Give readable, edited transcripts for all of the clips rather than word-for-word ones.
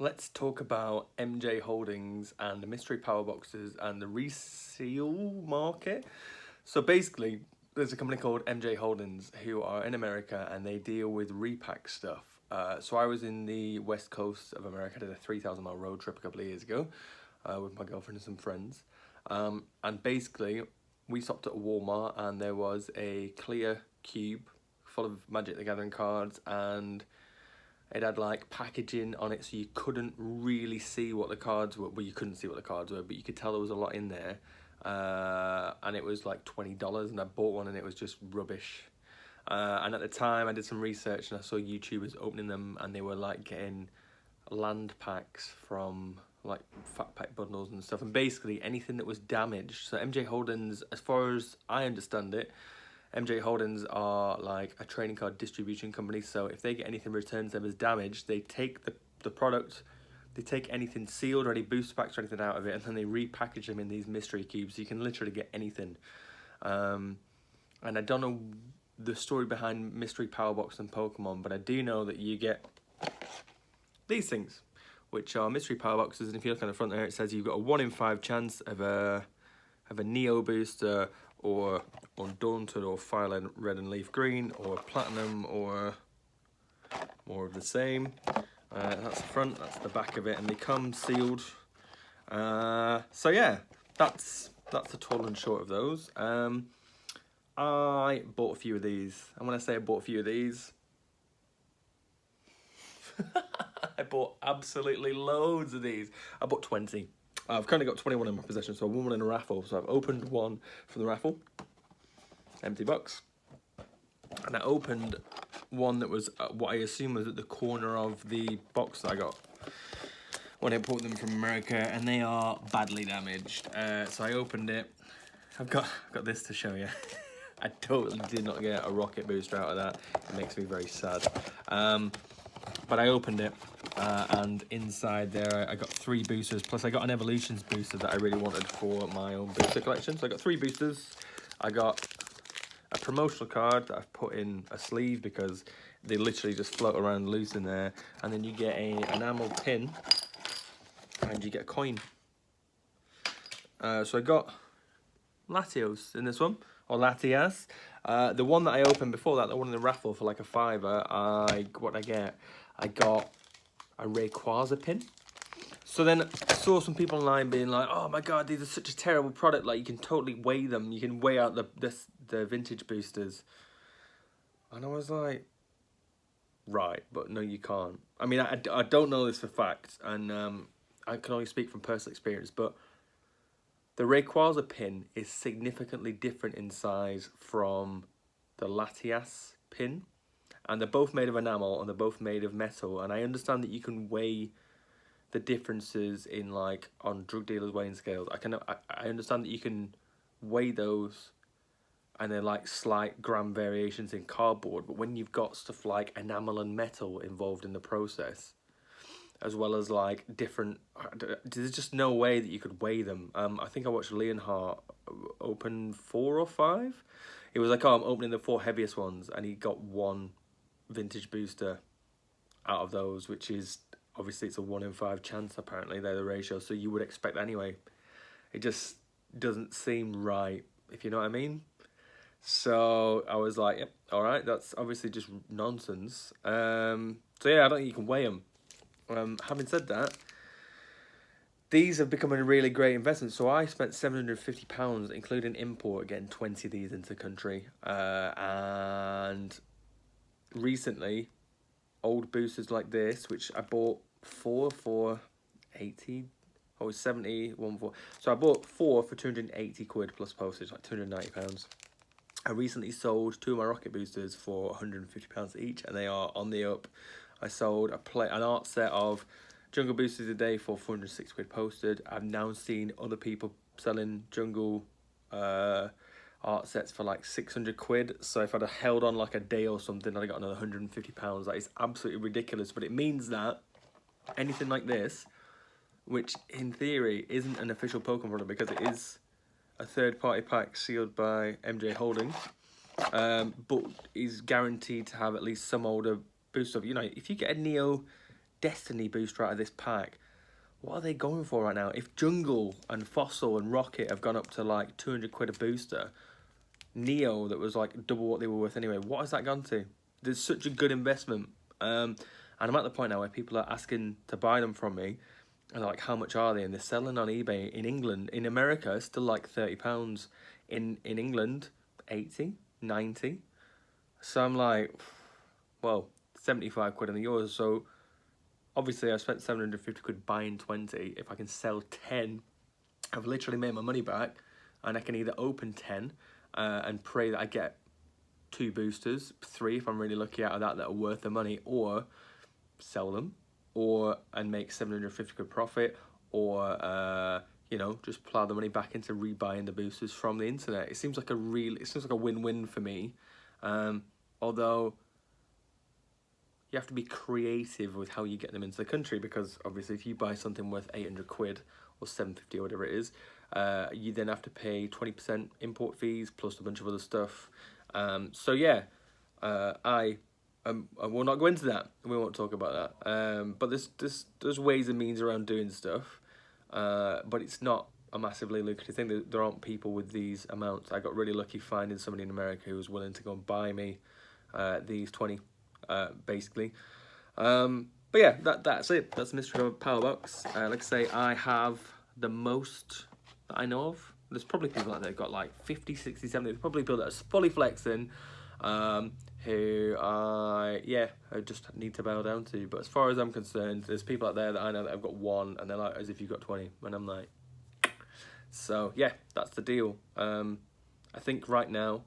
Let's talk about MJ Holdings and the mystery power boxes and the resale market. So basically, there's a company called MJ Holdings who are in America and they deal with repack stuff. So I was in the west coast of America. I did a 3,000 mile road trip a couple of years ago with my girlfriend and some friends. And basically, we stopped at a Walmart and there was a clear cube full of Magic the Gathering cards, and it had like packaging on it, so you couldn't really see what the cards were. Well, you couldn't see what the cards were, but you could tell there was a lot in there. And it was like $20, and I bought one, and it was just rubbish. And at the time, I did some research, and I saw YouTubers opening them, and they were like getting land packs from like fat pack bundles and stuff, and basically anything that was damaged. So MJ Holdings, as far as I understand it, MJ Holdings are like a trading card distribution company. So if they get anything returned to them as damaged, they take the product, they take anything sealed or any booster packs or anything out of it, and then they repackage them in these mystery cubes. So you can literally get anything. And I don't know the story behind mystery power box and Pokemon, but I do know that you get these things, which are mystery power boxes. And if you look on the front there, it says you've got a 1 in 5 chance of a Neo booster, or Undaunted, or Fire Red and Leaf Green, or Platinum, or more of the same. That's the front, that's the back of it, and they come sealed. So yeah, that's the tall and short of those. I bought a few of these, and when I say I bought a few of these, I bought absolutely loads of these. I bought 20. I've currently got 21 in my possession, so I won one in a raffle. So I've opened one from the raffle, empty box, and I opened one that was what I assume was at the corner of the box that I got when I bought them from America, and they are badly damaged. So I opened it. I've got this to show you. I totally did not get a rocket booster out of that. It makes me very sad. But I opened it, and inside there I got 3 boosters, plus I got an Evolutions booster that I really wanted for my own booster collection. So I got 3 boosters. I got a promotional card that I've put in a sleeve because they literally just float around loose in there. And then you get a enamel pin, and you get a coin. So I got Latios in this one, or Latias. The one that I opened before that, the one in the raffle for like a $5, I got a Rayquaza pin. So then I saw some people online being like, "Oh my god, these are such a terrible product. Like, you can totally weigh them. You can weigh out the vintage boosters." And I was like, right, but no, you can't. I mean, I don't know this for fact, and I can only speak from personal experience, but the Rayquaza pin is significantly different in size from the Latias pin. And they're both made of enamel, and they're both made of metal. And I understand that you can weigh the differences in, like, on drug dealers' weighing scales. I understand that you can weigh those, and they're like slight gram variations in cardboard. But when you've got stuff like enamel and metal involved in the process, as well as like different, there's just no way that you could weigh them. I think I watched Leonhardt open 4 or 5. It was like, oh, I'm opening the 4 heaviest ones, and he got 1 vintage booster out of those, which is obviously it's a 1 in 5 chance. Apparently they're the ratio, so you would expect anyway. It just doesn't seem right, if you know what I mean. So I was like, yep, all right, that's obviously just nonsense. So yeah, I don't think you can weigh them. Having said that, these have become a really great investment. So I spent £750, including import, getting 20 of these into the country. And recently, old boosters like this, which I bought 4 for 80, or 70, 1 for. So I bought 4 for 280 quid plus postage, like £290. I recently sold 2 of my rocket boosters for £150 each, and they are on the up. I sold an art set of Jungle boosters a day for 406 quid posted. I've now seen other people selling Jungle art sets for like 600 quid. So if I'd have held on like a day or something, I'd have got another £150. That is absolutely ridiculous. But it means that anything like this, which in theory isn't an official Pokemon product because it is a third-party pack sealed by MJ Holdings, but is guaranteed to have at least some older booster. You know, if you get a Neo Destiny booster out of this pack. What are they going for right now? If Jungle and Fossil and Rocket have gone up to like 200 quid a booster, Neo, that was like double what they were worth anyway, what has that gone to? There's such a good investment. And I'm at the point now where people are asking to buy them from me, and they're like, how much are they? And they're selling on eBay in England. In America, it's still like £30. In England, 80, 90. So I'm like, well, 75 quid in the yours. So obviously I spent 750 quid buying 20. If I can sell 10, I've literally made my money back, and I can either open 10 and pray that I get 2 boosters, 3 if I'm really lucky out of that are worth the money, or sell them, and make 750 quid profit, or you know, just plow the money back into rebuying the boosters from the internet. It seems like a win-win for me. Although you have to be creative with how you get them into the country, because obviously if you buy something worth 800 quid or 750 or whatever it is, you then have to pay 20% import fees plus a bunch of other stuff. So yeah, I will not go into that. We won't talk about that. But there's ways and means around doing stuff, but it's not a massively lucrative thing. There aren't people with these amounts. I got really lucky finding somebody in America who was willing to go and buy me these 20, basically. But yeah, that's it. That's the mystery of a power box. Like I say, I have the most that I know of. There's probably people out there who've got like 50, 60, 70. There's probably people that are fully flexing, who I just need to bow down to. But as far as I'm concerned, there's people out there that I know that have got 1, and they're like, as if you've got 20, and I'm like, so yeah, that's the deal. I think right now,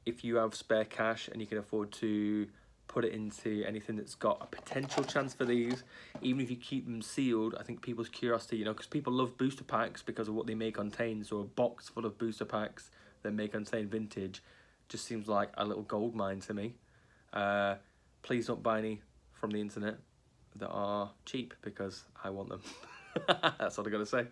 if you have spare cash and you can afford to put it into anything that's got a potential chance for these, even if you keep them sealed, I think people's curiosity, you know, because people love booster packs because of what they may contain. So a box full of booster packs that may contain vintage just seems like a little gold mine to me. Please don't buy any from the internet that are cheap, because I want them. That's all I gotta say.